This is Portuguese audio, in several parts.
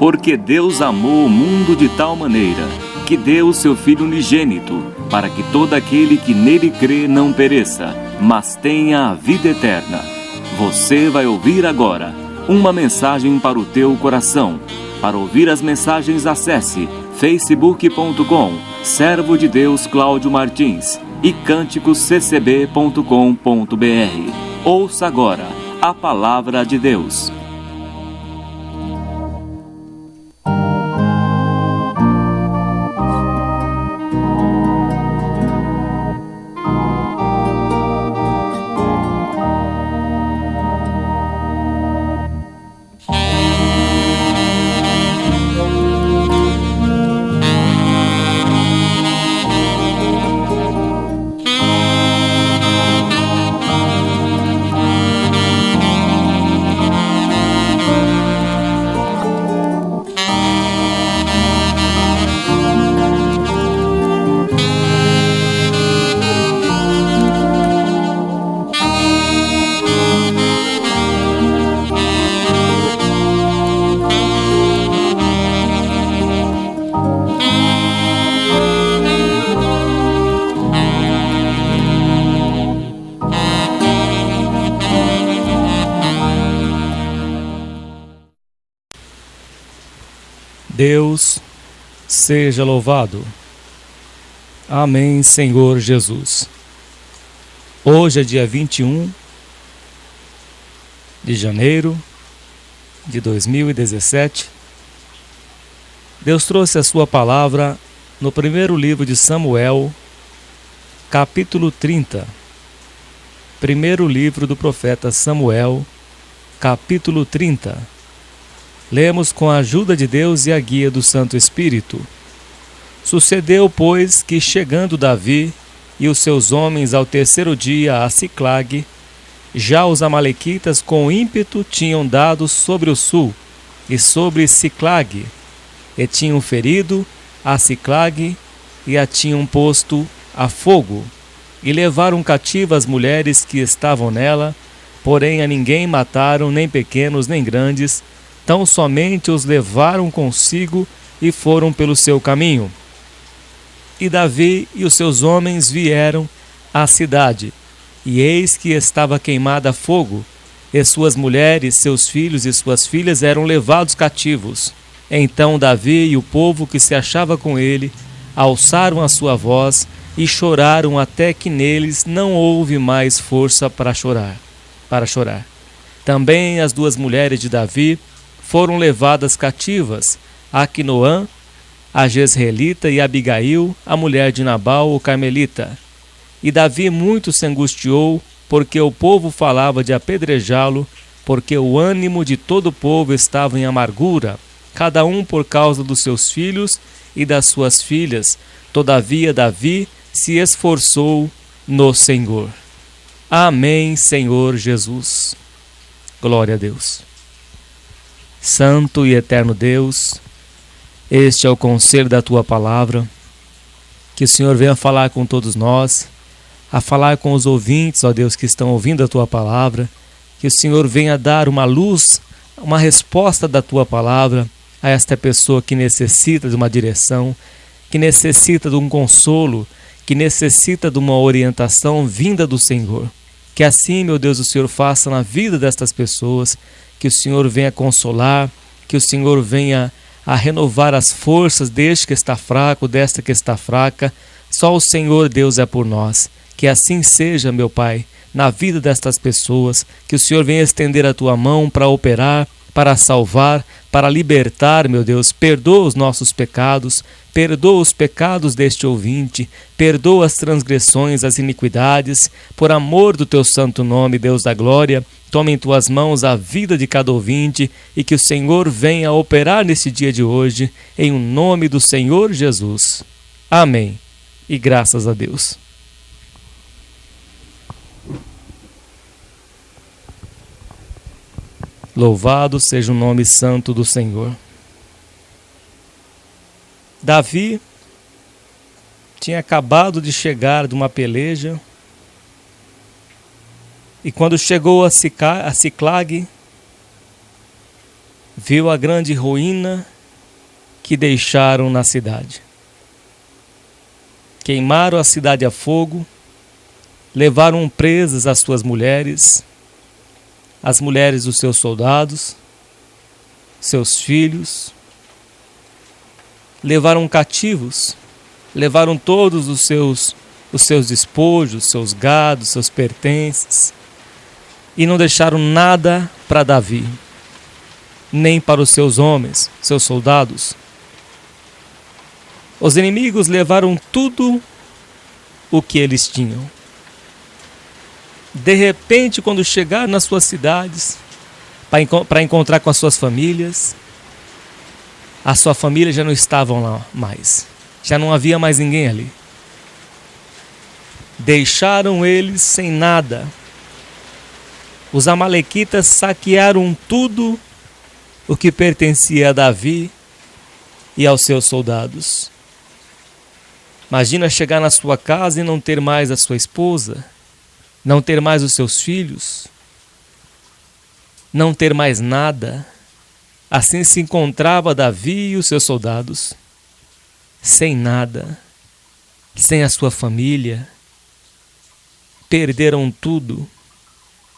Porque Deus amou o mundo de tal maneira que deu o seu Filho unigênito, para que todo aquele que nele crê não pereça, mas tenha a vida eterna. Você vai ouvir agora uma mensagem para o teu coração. Para ouvir as mensagens, acesse facebook.com Servo de Deus Cláudio Martins e cânticosccb.com.br. Ouça agora a Palavra de Deus. Deus seja louvado. Amém, Senhor Jesus. Hoje é dia 21 de janeiro de 2017. Deus trouxe a sua palavra no primeiro livro de Samuel, capítulo 30. Primeiro livro do profeta Samuel, capítulo 30. Lemos com a ajuda de Deus e a guia do Santo Espírito. Sucedeu, pois, que chegando Davi e os seus homens ao terceiro dia a Siclag, já os amalequitas com ímpeto tinham dado sobre o sul e sobre Siclag, e tinham ferido a Siclag e a tinham posto a fogo, e levaram cativas as mulheres que estavam nela, porém a ninguém mataram, nem pequenos nem grandes, tão somente os levaram consigo e foram pelo seu caminho. E Davi e os seus homens vieram à cidade, e eis que estava queimada a fogo, e suas mulheres, seus filhos e suas filhas eram levados cativos. Então Davi e o povo que se achava com ele alçaram a sua voz e choraram até que neles não houve mais força para chorar. Também as duas mulheres de Davi foram levadas cativas, Aquinoã, a Jezreelita, e Abigail, a mulher de Nabal, o Carmelita. E Davi muito se angustiou, porque o povo falava de apedrejá-lo, porque o ânimo de todo o povo estava em amargura, cada um por causa dos seus filhos e das suas filhas. Todavia Davi se esforçou no Senhor. Amém, Senhor Jesus. Glória a Deus. Santo e eterno Deus, este é o conselho da Tua Palavra. Que o Senhor venha falar com todos nós, a falar com os ouvintes, ó Deus, que estão ouvindo a Tua Palavra. Que o Senhor venha dar uma luz, uma resposta da Tua Palavra a esta pessoa que necessita de uma direção, que necessita de um consolo, que necessita de uma orientação vinda do Senhor. Que assim, meu Deus, o Senhor faça na vida destas pessoas, que o Senhor venha consolar, que o Senhor venha a renovar as forças deste que está fraco, desta que está fraca. Só o Senhor Deus é por nós. Que assim seja, meu Pai, na vida destas pessoas, que o Senhor venha estender a Tua mão para operar, para salvar, para libertar, meu Deus. Perdoa os nossos pecados, perdoa os pecados deste ouvinte, perdoa as transgressões, as iniquidades, por amor do Teu santo nome, Deus da glória. Toma em Tuas mãos a vida de cada ouvinte e que o Senhor venha operar nesse dia de hoje, em o nome do Senhor Jesus. Amém. E graças a Deus. Louvado seja o nome santo do Senhor. Davi tinha acabado de chegar de uma peleja, e quando chegou a Siclag, viu a grande ruína que deixaram na cidade. Queimaram a cidade a fogo, levaram presas as suas mulheres, as mulheres dos seus soldados, seus filhos, levaram cativos, levaram todos os seus despojos, seus gados, seus pertences, e não deixaram nada para Davi, nem para os seus homens, seus soldados. Os inimigos levaram tudo o que eles tinham. De repente, quando chegaram nas suas cidades, para encontrar com as suas famílias, a sua família já não estavam lá mais. Já não havia mais ninguém ali. Deixaram eles sem nada. Os amalequitas saquearam tudo o que pertencia a Davi e aos seus soldados. Imagina chegar na sua casa e não ter mais a sua esposa, não ter mais os seus filhos, não ter mais nada. Assim se encontrava Davi e os seus soldados, sem nada, sem a sua família. Perderam tudo.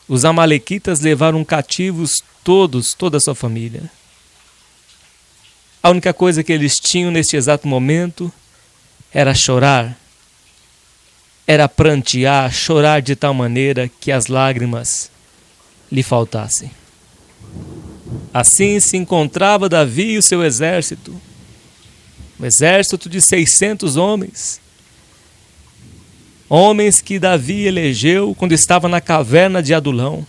Os amalequitas levaram cativos toda a sua família. A única coisa que eles tinham neste exato momento era chorar, era prantear, chorar de tal maneira que as lágrimas lhe faltassem. Assim se encontrava Davi e o seu exército, um exército de 600 homens, homens que Davi elegeu quando estava na caverna de Adulão,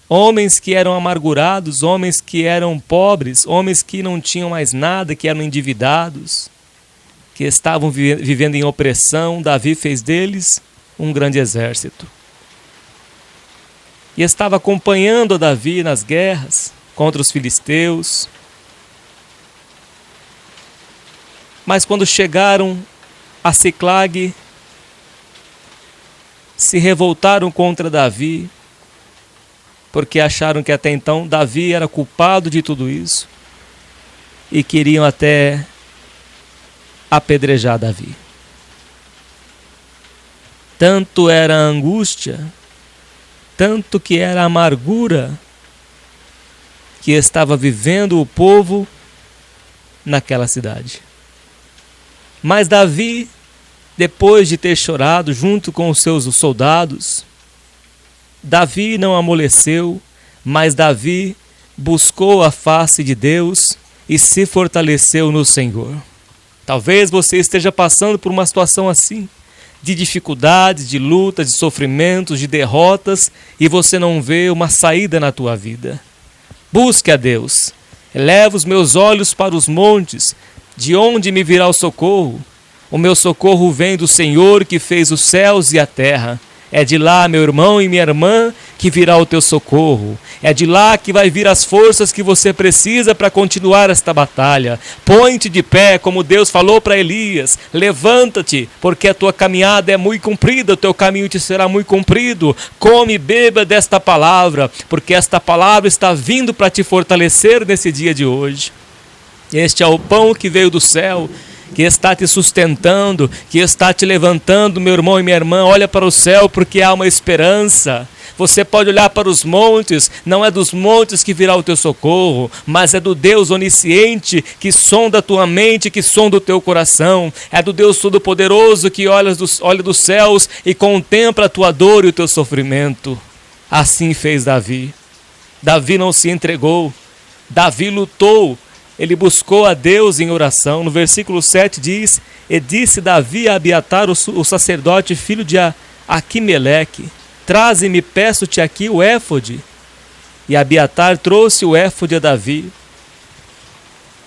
homens que eram amargurados, homens que eram pobres, homens que não tinham mais nada, que eram endividados, que estavam vivendo em opressão. Davi fez deles um grande exército. E estava acompanhando Davi nas guerras contra os filisteus. Mas quando chegaram a Siclag, se revoltaram contra Davi, porque acharam que até então Davi era culpado de tudo isso e queriam até apedrejar Davi. Tanto era a angústia, tanto que era a amargura que estava vivendo o povo naquela cidade. Mas Davi, depois de ter chorado junto com os seus soldados, Davi não amoleceu, mas Davi buscou a face de Deus e se fortaleceu no Senhor. Talvez você esteja passando por uma situação assim, de dificuldades, de lutas, de sofrimentos, de derrotas, e você não vê uma saída na tua vida. Busque a Deus. Eleva os meus olhos para os montes, de onde me virá o socorro? O meu socorro vem do Senhor que fez os céus e a terra. É de lá, meu irmão e minha irmã, que virá o teu socorro. É de lá que vai vir as forças que você precisa para continuar esta batalha. Põe-te de pé, como Deus falou para Elias. Levanta-te, porque a tua caminhada é muito comprida, o teu caminho te será muito comprido. Come e beba desta palavra, porque esta palavra está vindo para te fortalecer nesse dia de hoje. Este é o pão que veio do céu, que está te sustentando, que está te levantando, meu irmão e minha irmã. Olha para o céu, porque há uma esperança. Você pode olhar para os montes, não é dos montes que virá o teu socorro, mas é do Deus onisciente que sonda a tua mente, que sonda o teu coração. É do Deus Todo-Poderoso que olha dos céus e contempla a tua dor e o teu sofrimento. Assim fez Davi. Davi não se entregou, Davi lutou. Ele buscou a Deus em oração. No versículo 7 diz: E disse Davi a Abiatar, o sacerdote, filho de Aquimeleque: Traze-me, peço-te aqui, o éfode. E Abiatar trouxe o éfode a Davi.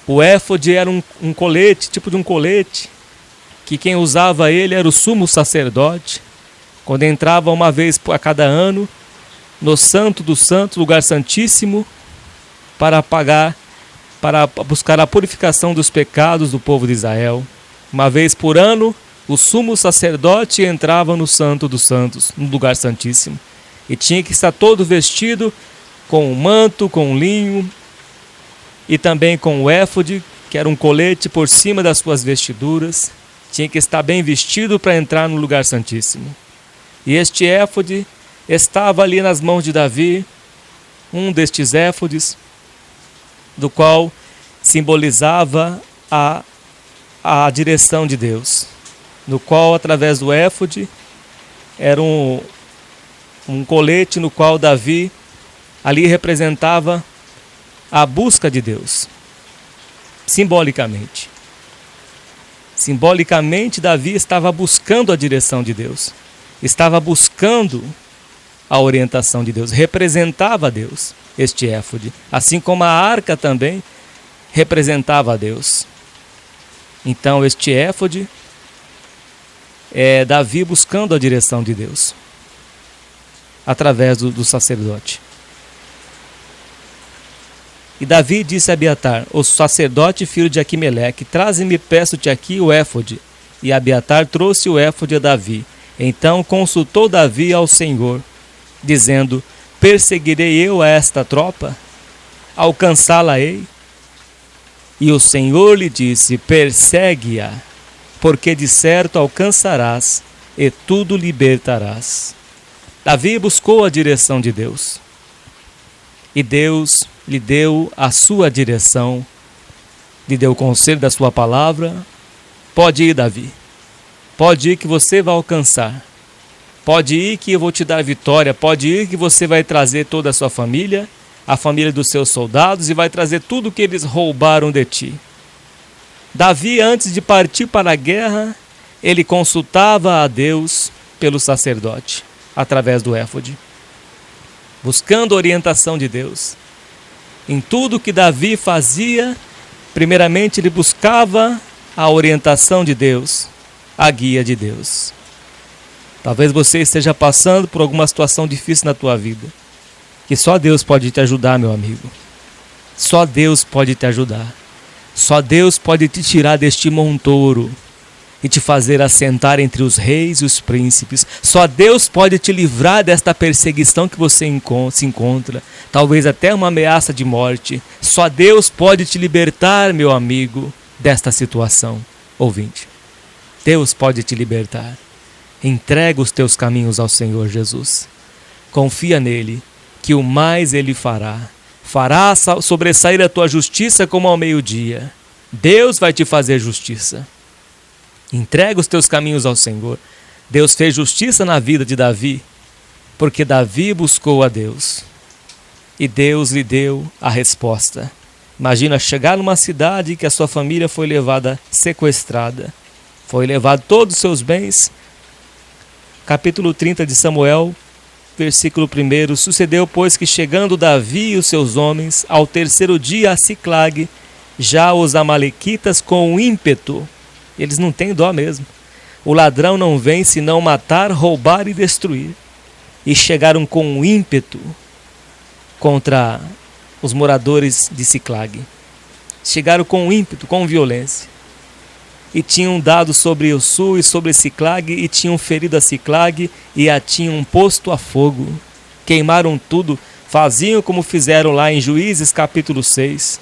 O éfode era um colete, tipo de um colete, que quem usava ele era o sumo sacerdote, quando entrava uma vez a cada ano no Santo dos Santos, lugar santíssimo, para buscar a purificação dos pecados do povo de Israel. Uma vez por ano, o sumo sacerdote entrava no Santo dos Santos, no lugar santíssimo, e tinha que estar todo vestido com um manto, com um linho, e também com o éfode, que era um colete por cima das suas vestiduras, tinha que estar bem vestido para entrar no lugar santíssimo. E este éfode estava ali nas mãos de Davi, um destes éfodes, do qual simbolizava a direção de Deus, no qual, através do éfode, era um colete no qual Davi ali representava a busca de Deus, simbolicamente. Simbolicamente, Davi estava buscando a direção de Deus, estava buscando a orientação de Deus, representava a Deus, este éfode, assim como a arca também representava a Deus. Então, este éfode é Davi buscando a direção de Deus, através do sacerdote. E Davi disse a Abiatar, o sacerdote filho de Aquimeleque, traze-me, peço-te aqui, o éfode. E Abiatar trouxe o éfode a Davi. Então consultou Davi ao Senhor, dizendo, perseguirei eu a esta tropa? Alcançá-la-ei? E o Senhor lhe disse, persegue-a, porque de certo alcançarás e tudo libertarás. Davi buscou a direção de Deus. E Deus lhe deu a sua direção, lhe deu o conselho da sua palavra. Pode ir, Davi. Pode ir que você vai alcançar. Pode ir que eu vou te dar vitória. Pode ir que você vai trazer toda a sua família, a família dos seus soldados, e vai trazer tudo o que eles roubaram de ti. Davi, antes de partir para a guerra, ele consultava a Deus pelo sacerdote, através do éfode, buscando a orientação de Deus. Em tudo que Davi fazia, primeiramente ele buscava a orientação de Deus, a guia de Deus. Talvez você esteja passando por alguma situação difícil na tua vida, que só Deus pode te ajudar, meu amigo. Só Deus pode te ajudar. Só Deus pode te tirar deste montouro e te fazer assentar entre os reis e os príncipes. Só Deus pode te livrar desta perseguição que você se encontra, talvez até uma ameaça de morte. Só Deus pode te libertar, meu amigo, desta situação. Ouvinte, Deus pode te libertar. Entrega os teus caminhos ao Senhor Jesus. Confia nele, que o mais ele fará. Fará sobressair a tua justiça como ao meio-dia. Deus vai te fazer justiça. Entrega os teus caminhos ao Senhor. Deus fez justiça na vida de Davi, porque Davi buscou a Deus. E Deus lhe deu a resposta. Imagina chegar numa cidade que a sua família foi levada sequestrada. Foi levado todos os seus bens. Capítulo 30 de Samuel, versículo 1. Sucedeu, pois, que chegando Davi e os seus homens, ao terceiro dia a Siclag, já os amalequitas com ímpeto, eles não têm dó mesmo. O ladrão não vem senão matar, roubar e destruir. E chegaram com ímpeto contra os moradores de Siclag. Chegaram com ímpeto, com violência. E tinham dado sobre o sul e sobre Siclag, e tinham ferido a Siclag, e a tinham posto a fogo. Queimaram tudo, faziam como fizeram lá em Juízes capítulo 6.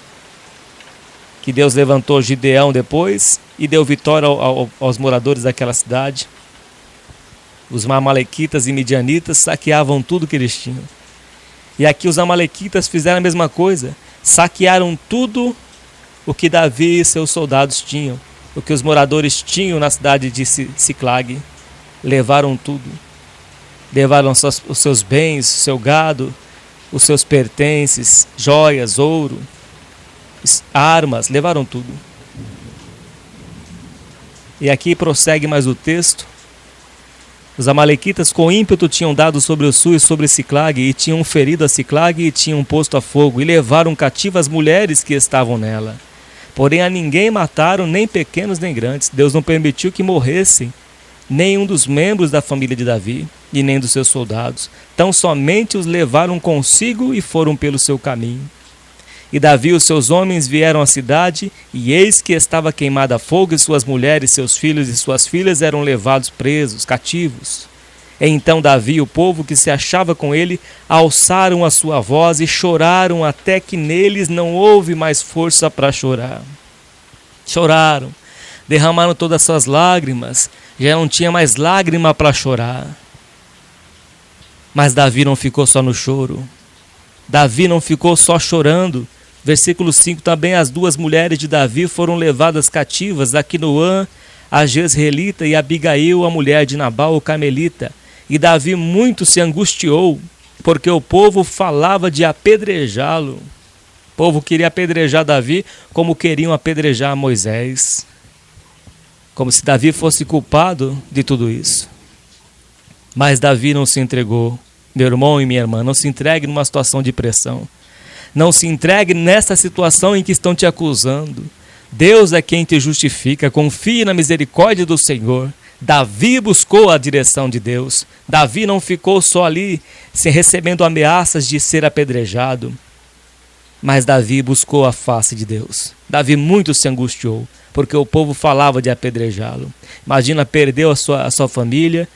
Que Deus levantou Gideão depois e deu vitória aos moradores daquela cidade. Os amalequitas e midianitas saqueavam tudo que eles tinham. E aqui os amalequitas fizeram a mesma coisa. Saquearam tudo o que Davi e seus soldados tinham. O que os moradores tinham na cidade de Siclag. Levaram tudo. Levaram os seus bens, o seu gado, os seus pertences, joias, ouro, armas, levaram tudo. E aqui prossegue mais o texto. Os amalequitas com ímpeto tinham dado sobre o sul e sobre Siclag, e tinham ferido a Siclag e tinham posto a fogo, e levaram cativas as mulheres que estavam nela. Porém a ninguém mataram, nem pequenos nem grandes. Deus não permitiu que morressem nenhum dos membros da família de Davi, e nem dos seus soldados. Tão somente os levaram consigo e foram pelo seu caminho. E Davi e os seus homens vieram à cidade, e eis que estava queimada a fogo, e suas mulheres, seus filhos e suas filhas eram levados presos, cativos. E então Davi e o povo que se achava com ele alçaram a sua voz e choraram até que neles não houve mais força para chorar. choraram, derramaram todas as suas lágrimas, já não tinha mais lágrima para chorar. Mas Davi não ficou só no choro, Davi não ficou só chorando. Versículo 5 também: as duas mulheres de Davi foram levadas cativas, Aquinoã, a Jezreelita, e Abigail, a mulher de Nabal, o Carmelita. E Davi muito se angustiou, porque o povo falava de apedrejá-lo. O povo queria apedrejar Davi como queriam apedrejar Moisés. Como se Davi fosse culpado de tudo isso. Mas Davi não se entregou. Meu irmão e minha irmã, não se entregue numa situação de pressão. Não se entregue nessa situação em que estão te acusando. Deus é quem te justifica. Confie na misericórdia do Senhor. Davi buscou a direção de Deus. Davi não ficou só ali recebendo ameaças de ser apedrejado. Mas Davi buscou a face de Deus. Davi muito se angustiou, porque o povo falava de apedrejá-lo. Imagina, perdeu a sua família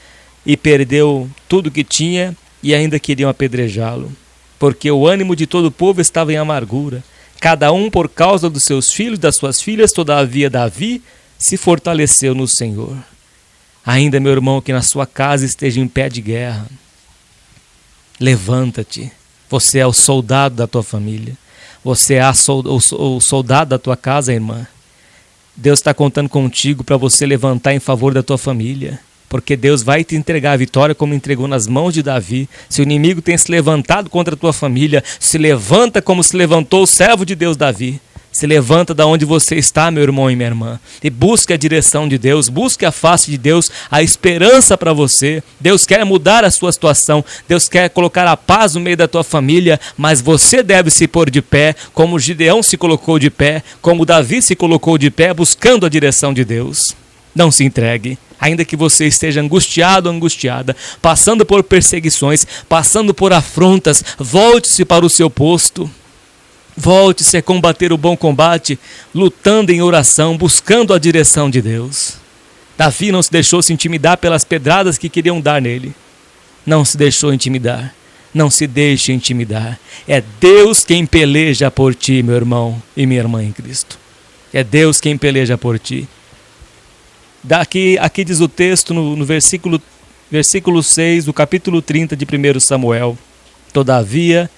e perdeu tudo que tinha e ainda queriam apedrejá-lo. Porque o ânimo de todo o povo estava em amargura. Cada um por causa dos seus filhos e das suas filhas, todavia Davi se fortaleceu no Senhor. Ainda, meu irmão, que na sua casa esteja em pé de guerra, levanta-te. Você é o soldado da tua família. Você é o soldado da tua casa, irmã. Deus está contando contigo para você levantar em favor da tua família. Porque Deus vai te entregar a vitória como entregou nas mãos de Davi. Se o inimigo tem se levantado contra a tua família, se levanta como se levantou o servo de Deus Davi. Se levanta da onde você está, meu irmão e minha irmã, e busque a direção de Deus, busque a face de Deus, a esperança para você. Deus quer mudar a sua situação, Deus quer colocar a paz no meio da tua família, mas você deve se pôr de pé, como Gideão se colocou de pé, como Davi se colocou de pé, buscando a direção de Deus. Não se entregue, ainda que você esteja angustiado ou angustiada, passando por perseguições, passando por afrontas, volte-se para o seu posto. Volte-se a combater o bom combate, lutando em oração, buscando a direção de Deus. Davi não se deixou se intimidar pelas pedradas que queriam dar nele. Não se deixou intimidar. Não se deixe intimidar. É Deus quem peleja por ti, meu irmão e minha irmã em Cristo. É Deus quem peleja por ti. Aqui diz o texto no versículo 6 do capítulo 30 de 1 Samuel. Todavia,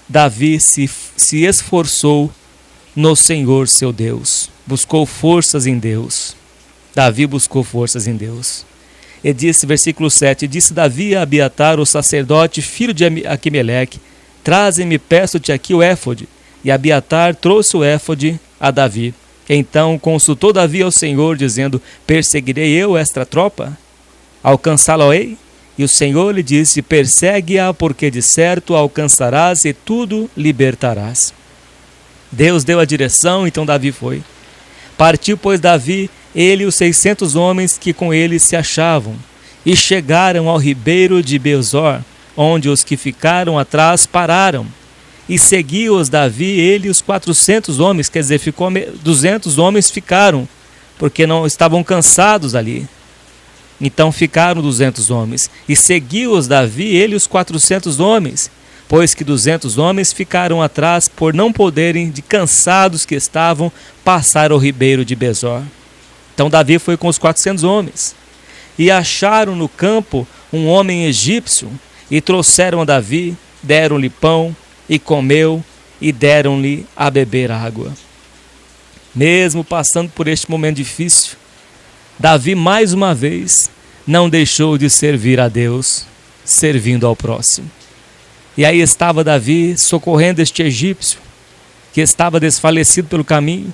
Davi se esforçou no Senhor seu Deus. Buscou forças em Deus. Davi buscou forças em Deus. E disse, versículo 7, disse Davi a Abiatar, o sacerdote, filho de Aquimeleque, traze-me, peço-te aqui o éfode. E Abiatar trouxe o éfode a Davi. Então consultou Davi ao Senhor, dizendo, perseguirei eu esta tropa? Alcançá-la-ei? E o Senhor lhe disse, persegue-a, porque de certo a alcançarás e tudo libertarás. Deus deu a direção, então Davi foi. Partiu, pois, Davi, ele e os 600 homens que com ele se achavam, e chegaram ao ribeiro de Besor, onde os que ficaram atrás pararam. E seguiu-os Davi, ele e os 400 homens, quer dizer, 200 homens ficaram, porque não estavam cansados ali. Então ficaram 200 homens, e seguiu-os Davi, ele e os 400 homens, pois que 200 homens ficaram atrás, por não poderem, de cansados que estavam, passar o ribeiro de Besor. Então Davi foi com os 400 homens, e acharam no campo um homem egípcio, e trouxeram a Davi, deram-lhe pão, e comeu, e deram-lhe a beber água. Mesmo passando por este momento difícil, Davi, mais uma vez, não deixou de servir a Deus, servindo ao próximo. E aí estava Davi socorrendo este egípcio, que estava desfalecido pelo caminho.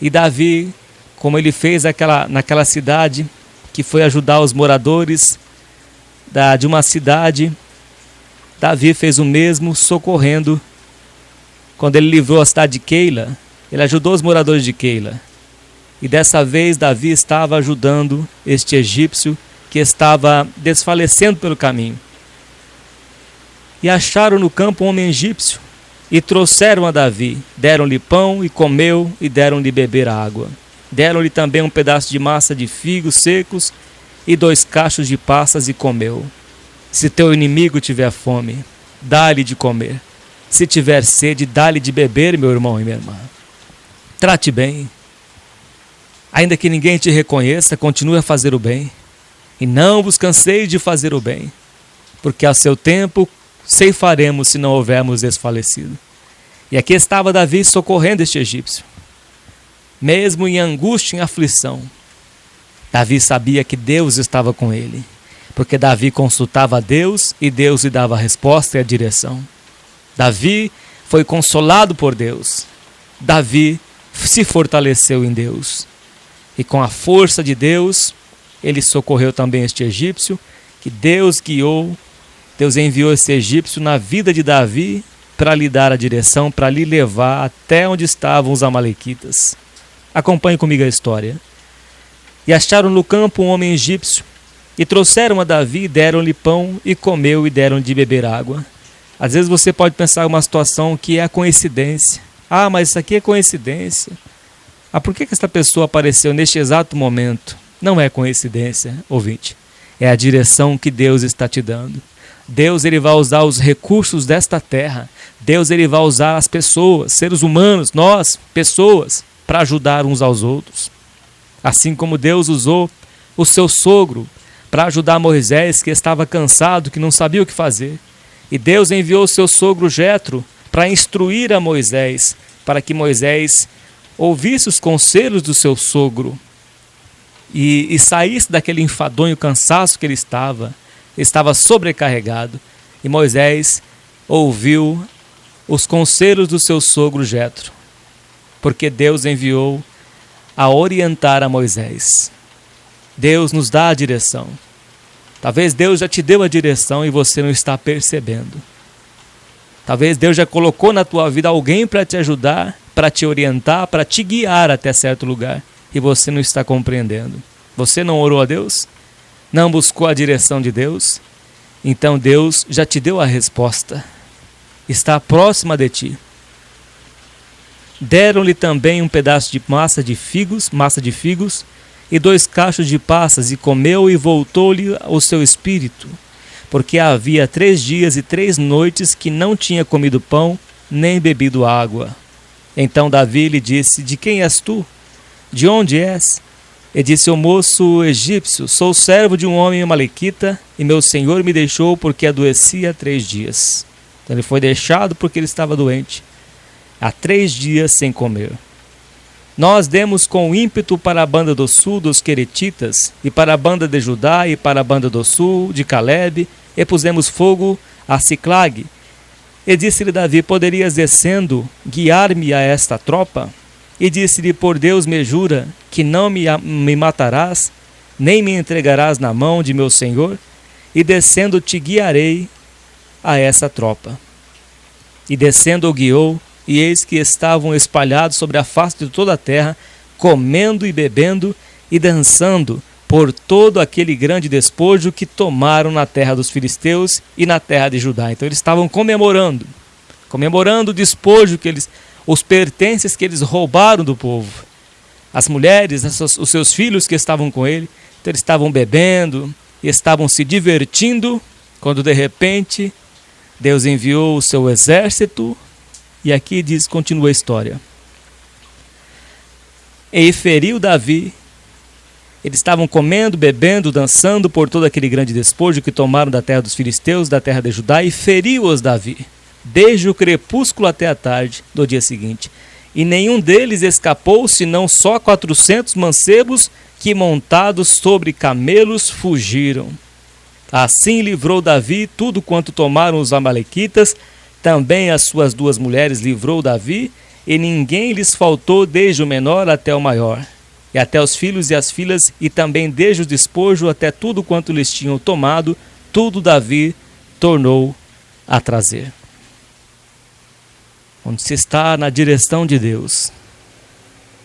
E Davi, como ele fez naquela cidade, que foi ajudar os moradores de uma cidade, Davi fez o mesmo socorrendo. Quando ele livrou a cidade de Keila, ele ajudou os moradores de Keila. E dessa vez Davi estava ajudando este egípcio que estava desfalecendo pelo caminho. E acharam no campo um homem egípcio e trouxeram a Davi. Deram-lhe pão e comeu e deram-lhe beber água. Deram-lhe também um pedaço de massa de figos secos e 2 cachos de passas e comeu. Se teu inimigo tiver fome, dá-lhe de comer. Se tiver sede, dá-lhe de beber, meu irmão e minha irmã. Trate bem. Ainda que ninguém te reconheça, continue a fazer o bem. E não vos canseis de fazer o bem, porque a seu tempo ceifaremos se não houvermos desfalecido. E aqui estava Davi socorrendo este egípcio. Mesmo em angústia, em aflição, Davi sabia que Deus estava com ele, porque Davi consultava a Deus e Deus lhe dava a resposta e a direção. Davi foi consolado por Deus. Davi se fortaleceu em Deus. E com a força de Deus, ele socorreu também este egípcio, que Deus guiou. Deus enviou esse egípcio na vida de Davi para lhe dar a direção, para lhe levar até onde estavam os amalequitas. Acompanhe comigo a história. E acharam no campo um homem egípcio, e trouxeram a Davi, deram-lhe pão, e comeu, e deram de beber água. Às vezes você pode pensar uma situação que é coincidência. Ah, mas isso aqui é coincidência. Ah, por que essa pessoa apareceu neste exato momento? Não é coincidência, ouvinte. É a direção que Deus está te dando. Deus, ele vai usar os recursos desta terra. Deus, ele vai usar as pessoas, seres humanos, nós, pessoas, para ajudar uns aos outros. Assim como Deus usou o seu sogro para ajudar Moisés, que estava cansado, que não sabia o que fazer. E Deus enviou o seu sogro Jetro para instruir a Moisés, para que Moisés ouvisse os conselhos do seu sogro e saísse daquele enfadonho cansaço que ele estava sobrecarregado. E Moisés ouviu os conselhos do seu sogro Jetro, porque Deus enviou a orientar a Moisés. Deus nos dá a direção. Talvez Deus já te deu a direção e você não está percebendo. Talvez Deus já colocou na tua vida alguém para te ajudar, para te orientar, para te guiar até certo lugar, e você não está compreendendo. Você não orou a Deus? Não buscou a direção de Deus? Então Deus já te deu a resposta. Está próxima de ti. Deram-lhe também um pedaço de massa de figos, e 2 cachos de passas, e comeu, e voltou-lhe o seu espírito, porque havia 3 dias e 3 noites que não tinha comido pão, nem bebido água. Então Davi lhe disse: de quem és tu? De onde és? E disse o moço egípcio: sou servo de um homem amalequita, e meu senhor me deixou porque adoecia há 3 dias. Então ele foi deixado porque ele estava doente, há 3 dias sem comer. Nós demos com ímpeto para a banda do sul dos Queretitas, e para a banda de Judá, e para a banda do sul de Calebe, e pusemos fogo a Siclag. E disse-lhe Davi: poderias descendo guiar-me a esta tropa? E disse-lhe: por Deus me jura que não me matarás, nem me entregarás na mão de meu senhor, e descendo te guiarei a essa tropa. E descendo o guiou, e eis que estavam espalhados sobre a face de toda a terra, comendo e bebendo e dançando por todo aquele grande despojo que tomaram na terra dos filisteus e na terra de Judá. Então eles estavam comemorando o despojo os pertences que eles roubaram do povo. As mulheres, os seus filhos que estavam com ele, então eles estavam bebendo e estavam se divertindo, quando de repente Deus enviou o seu exército. E aqui continua a história. E feriu Davi. Eles estavam comendo, bebendo, dançando por todo aquele grande despojo que tomaram da terra dos filisteus, da terra de Judá, e feriu-os Davi, desde o crepúsculo até a tarde do dia seguinte. E nenhum deles escapou, senão só 400 mancebos que, montados sobre camelos, fugiram. Assim livrou Davi tudo quanto tomaram os amalequitas. Também as suas 2 mulheres livrou Davi, e ninguém lhes faltou, desde o menor até o maior, e até os filhos e as filhas, e também desde o despojo até tudo quanto lhes tinham tomado, tudo Davi tornou a trazer. Quando se está na direção de Deus,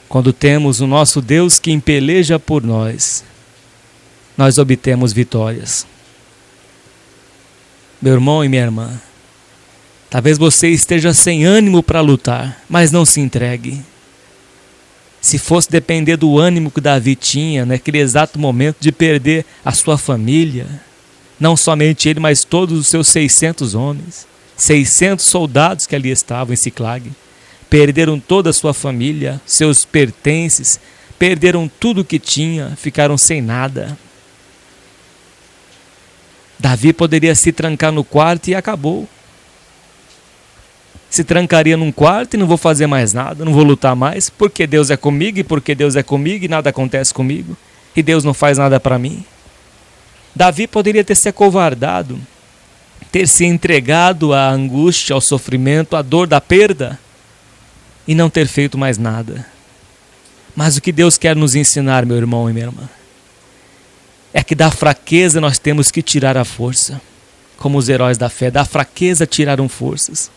quando temos o nosso Deus que peleja por nós, nós obtemos vitórias. Meu irmão e minha irmã, talvez você esteja sem ânimo para lutar, mas não se entregue. Se fosse depender do ânimo que Davi tinha naquele exato momento de perder a sua família, não somente ele, mas todos os seus 600 homens, 600 soldados que ali estavam em Siclag, perderam toda a sua família, seus pertences, perderam tudo o que tinha, ficaram sem nada. Davi poderia se trancar no quarto e acabou. Se trancaria num quarto e não vou fazer mais nada, não vou lutar mais, porque Deus é comigo e porque Deus é comigo e nada acontece comigo e Deus não faz nada para mim. Davi poderia ter se acovardado, ter se entregado à angústia, ao sofrimento, à dor da perda e não ter feito mais nada. Mas o que Deus quer nos ensinar, meu irmão e minha irmã, é que da fraqueza nós temos que tirar a força. Como os heróis da fé, da fraqueza tiraram forças.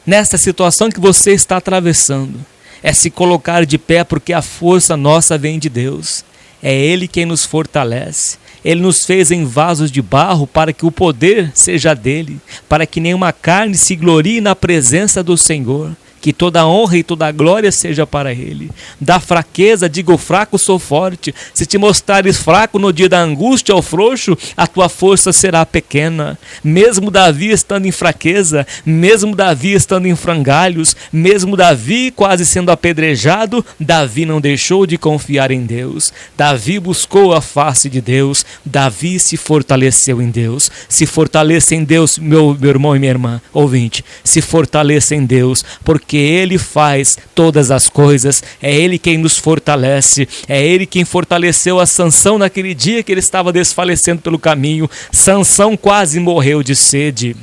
Nesta situação que você está atravessando, é se colocar de pé, porque a força nossa vem de Deus. É Ele quem nos fortalece. Ele nos fez em vasos de barro para que o poder seja dele, para que nenhuma carne se glorie na presença do Senhor. Que toda a honra e toda a glória seja para Ele. Da fraqueza, digo fraco, sou forte. Se te mostrares fraco no dia da angústia ou frouxo, a tua força será pequena. Mesmo Davi estando em fraqueza, mesmo Davi estando em frangalhos, mesmo Davi quase sendo apedrejado, Davi não deixou de confiar em Deus. Davi buscou a face de Deus. Davi se fortaleceu em Deus. Se fortaleça em Deus, meu irmão e minha irmã, ouvinte. Se fortaleça em Deus, porque Ele faz todas as coisas, é Ele quem nos fortalece, é Ele quem fortaleceu a Sansão naquele dia que ele estava desfalecendo pelo caminho. Sansão quase morreu de sede.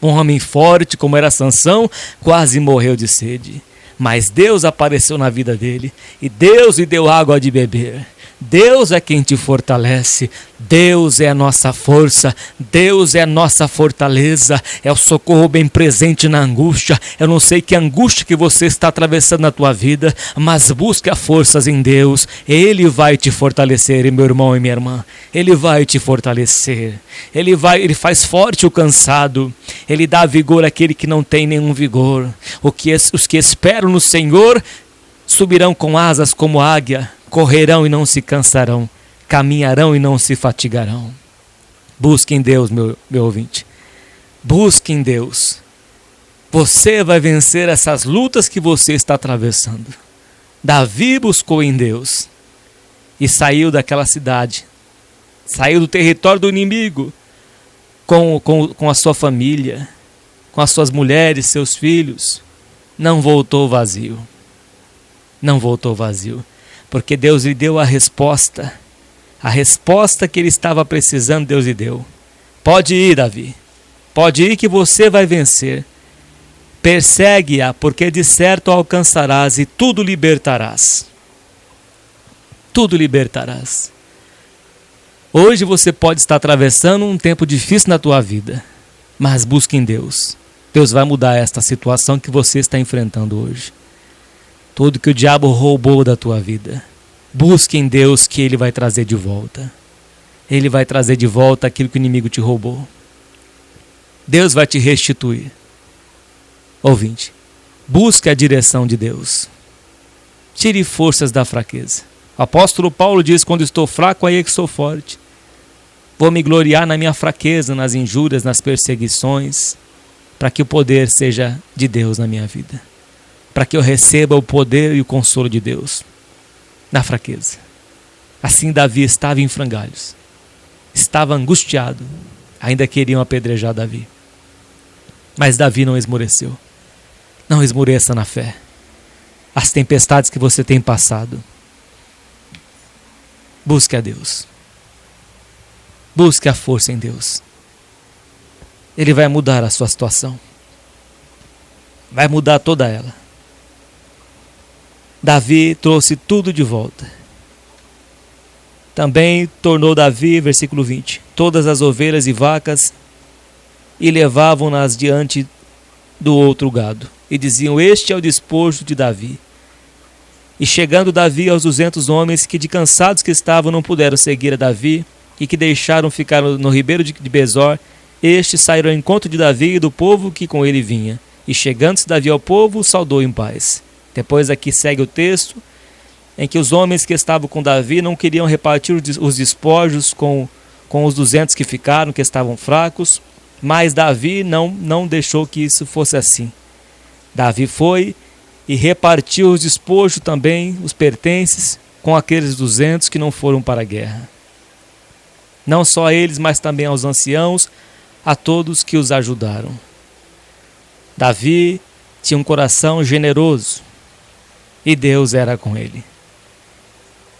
Um homem forte como era Sansão, quase morreu de sede. Mas Deus apareceu na vida dele e Deus lhe deu água de beber. Deus é quem te fortalece, Deus é a nossa força, Deus é a nossa fortaleza, é o socorro bem presente na angústia. Eu não sei que angústia que você está atravessando na tua vida, mas busque as forças em Deus. Ele vai te fortalecer, meu irmão e minha irmã. Ele vai te fortalecer. Ele faz forte o cansado. Ele dá vigor àquele que não tem nenhum vigor. Os que esperam no Senhor subirão com asas como águia. Correrão e não se cansarão, caminharão e não se fatigarão. Busque em Deus, meu ouvinte. Busque em Deus. Você vai vencer essas lutas que você está atravessando. Davi buscou em Deus e saiu daquela cidade. Saiu do território do inimigo com a sua família, com as suas mulheres, seus filhos. Não voltou vazio. Não voltou vazio. Porque Deus lhe deu a resposta que ele estava precisando, Deus lhe deu. Pode ir, Davi, pode ir que você vai vencer. Persegue-a, porque de certo alcançarás e tudo libertarás. Tudo libertarás. Hoje você pode estar atravessando um tempo difícil na tua vida, mas busque em Deus. Deus vai mudar esta situação que você está enfrentando hoje. Tudo que o diabo roubou da tua vida, busque em Deus que Ele vai trazer de volta. Ele vai trazer de volta aquilo que o inimigo te roubou. Deus vai te restituir. Ouvinte, busque a direção de Deus. Tire forças da fraqueza. O apóstolo Paulo diz, quando estou fraco, aí é que sou forte. Vou me gloriar na minha fraqueza, nas injúrias, nas perseguições, para que o poder seja de Deus na minha vida. Para que eu receba o poder e o consolo de Deus na fraqueza. Assim Davi estava em frangalhos, estava angustiado, ainda queriam apedrejar Davi. Mas Davi não esmoreceu. Não esmoreça na fé. As tempestades que você tem passado, busque a Deus. Busque a força em Deus. Ele vai mudar a sua situação. Vai mudar toda ela. Davi trouxe tudo de volta. Também tornou Davi, versículo 20, todas as ovelhas e vacas e levavam-nas diante do outro gado. E diziam, este é o despojo de Davi. E chegando Davi aos 200 homens que de cansados que estavam não puderam seguir a Davi e que deixaram ficar no ribeiro de Besor, estes saíram ao encontro de Davi e do povo que com ele vinha. E chegando-se Davi ao povo, saudou em paz. Depois aqui segue o texto, em que os homens que estavam com Davi não queriam repartir os despojos com os 200 que ficaram, que estavam fracos, mas Davi não deixou que isso fosse assim. Davi foi e repartiu os despojos também, os pertences, com aqueles 200 que não foram para a guerra. Não só a eles, mas também aos anciãos, a todos que os ajudaram. Davi tinha um coração generoso e Deus era com ele.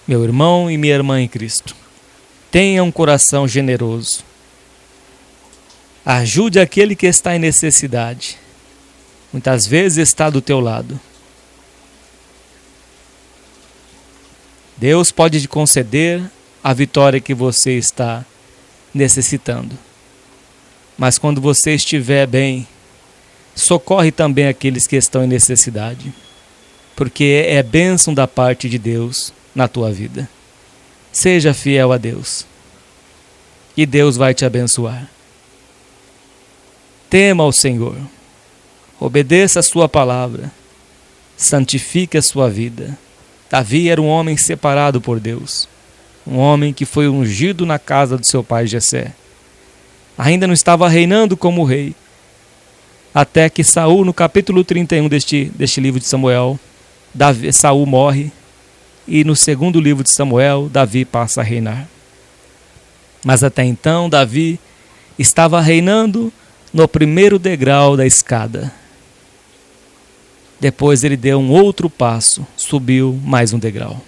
Meu irmão e minha irmã em Cristo, tenha um coração generoso. Ajude aquele que está em necessidade. Muitas vezes está do teu lado. Deus pode te conceder a vitória que você está necessitando. Mas quando você estiver bem, socorre também aqueles que estão em necessidade, porque é bênção da parte de Deus na tua vida. Seja fiel a Deus e Deus vai te abençoar. Tema ao Senhor, obedeça a sua palavra, santifique a sua vida. Davi era um homem separado por Deus, um homem que foi ungido na casa do seu pai Jessé. Ainda não estava reinando como rei, até que Saul, no capítulo 31 deste livro de Samuel, Saul morre, e no segundo livro de Samuel, Davi passa a reinar. Mas até então, Davi estava reinando no primeiro degrau da escada. Depois ele deu um outro passo, subiu mais um degrau.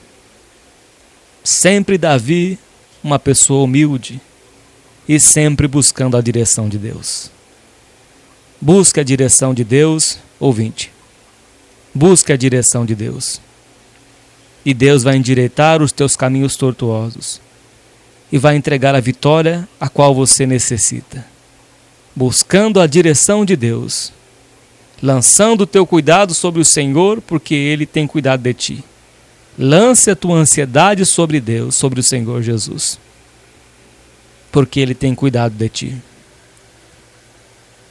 Sempre Davi, uma pessoa humilde e sempre buscando a direção de Deus. Busque a direção de Deus, ouvinte. Busque a direção de Deus. E Deus vai endireitar os teus caminhos tortuosos e vai entregar a vitória a qual você necessita. Buscando a direção de Deus, lançando o teu cuidado sobre o Senhor, porque Ele tem cuidado de ti. Lance a tua ansiedade sobre Deus, sobre o Senhor Jesus, porque Ele tem cuidado de ti.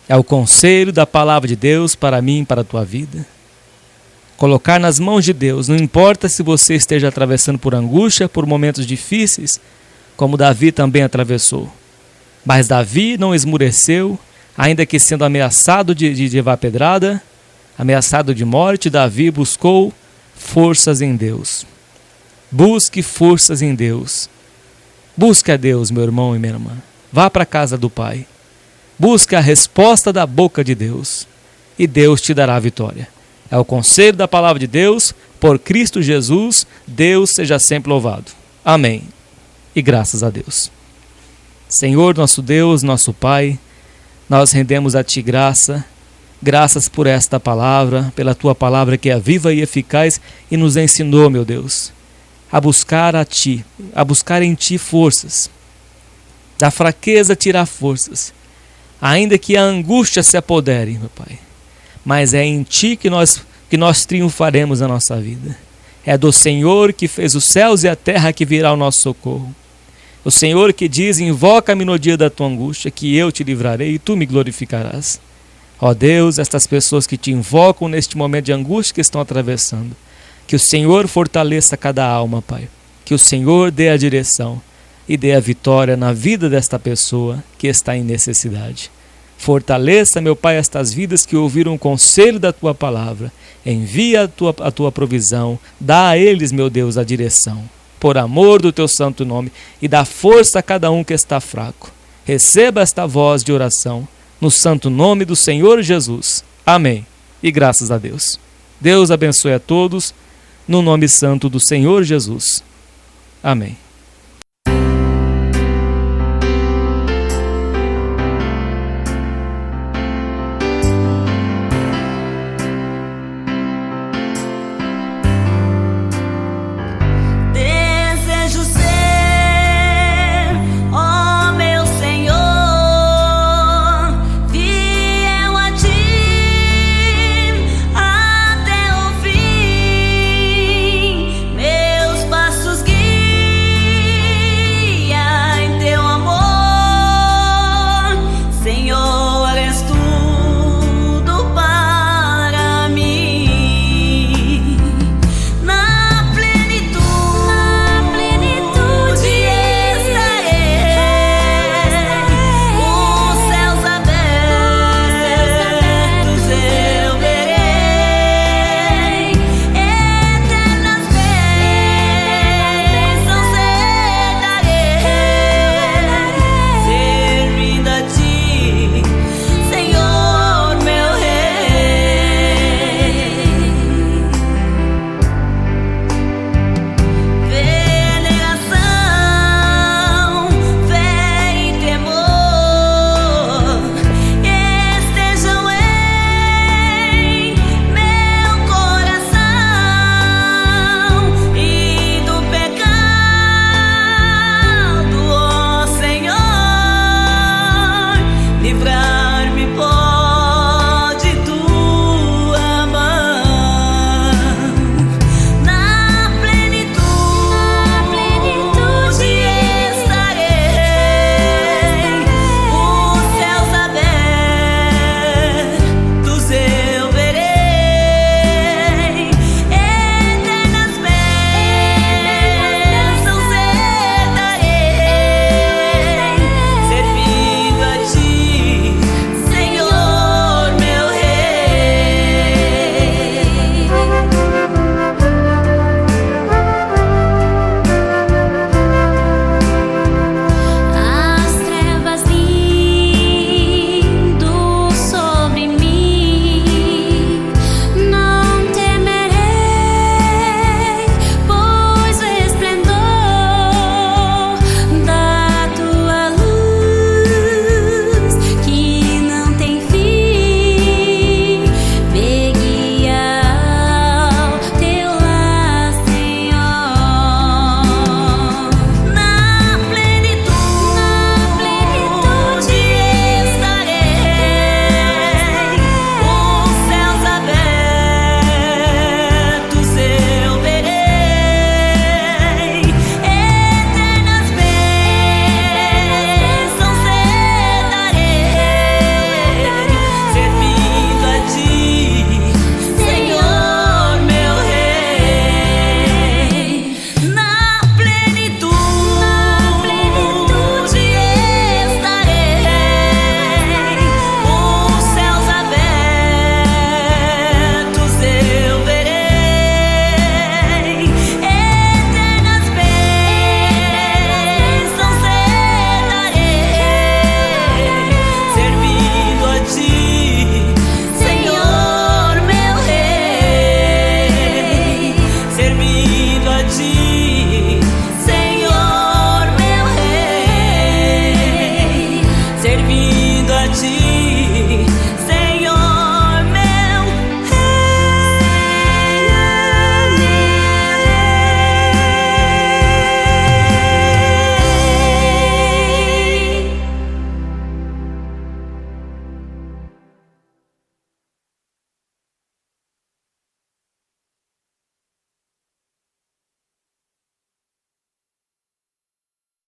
É o conselho da palavra de Deus para mim e para a tua vida. Colocar nas mãos de Deus, não importa se você esteja atravessando por angústia, por momentos difíceis, como Davi também atravessou. Mas Davi não esmureceu, ainda que sendo ameaçado de levar pedrada, ameaçado de morte, Davi buscou forças em Deus. Busque forças em Deus. Busque a Deus, meu irmão e minha irmã. Vá para a casa do Pai. Busque a resposta da boca de Deus e Deus te dará a vitória. É o conselho da palavra de Deus, por Cristo Jesus, Deus seja sempre louvado. Amém. E graças a Deus. Senhor, nosso Deus, nosso Pai, nós rendemos a Ti graças por esta palavra, pela Tua palavra que é viva e eficaz e nos ensinou, meu Deus, a buscar a Ti, a buscar em Ti forças. Da fraqueza tirar forças, ainda que a angústia se apodere, meu Pai. Mas é em Ti que nós triunfaremos na nossa vida. É do Senhor que fez os céus e a terra que virá o nosso socorro. O Senhor que diz, invoca-me no dia da tua angústia, que eu te livrarei e tu me glorificarás. Ó Deus, estas pessoas que te invocam neste momento de angústia que estão atravessando, que o Senhor fortaleça cada alma, Pai. Que o Senhor dê a direção e dê a vitória na vida desta pessoa que está em necessidade. Fortaleça, meu Pai, estas vidas que ouviram o conselho da Tua palavra. Envia a tua provisão, dá a eles, meu Deus, a direção. Por amor do Teu santo nome, e dá força a cada um que está fraco. Receba esta voz de oração, no santo nome do Senhor Jesus. Amém. E graças a Deus. Deus abençoe a todos, no nome santo do Senhor Jesus. Amém.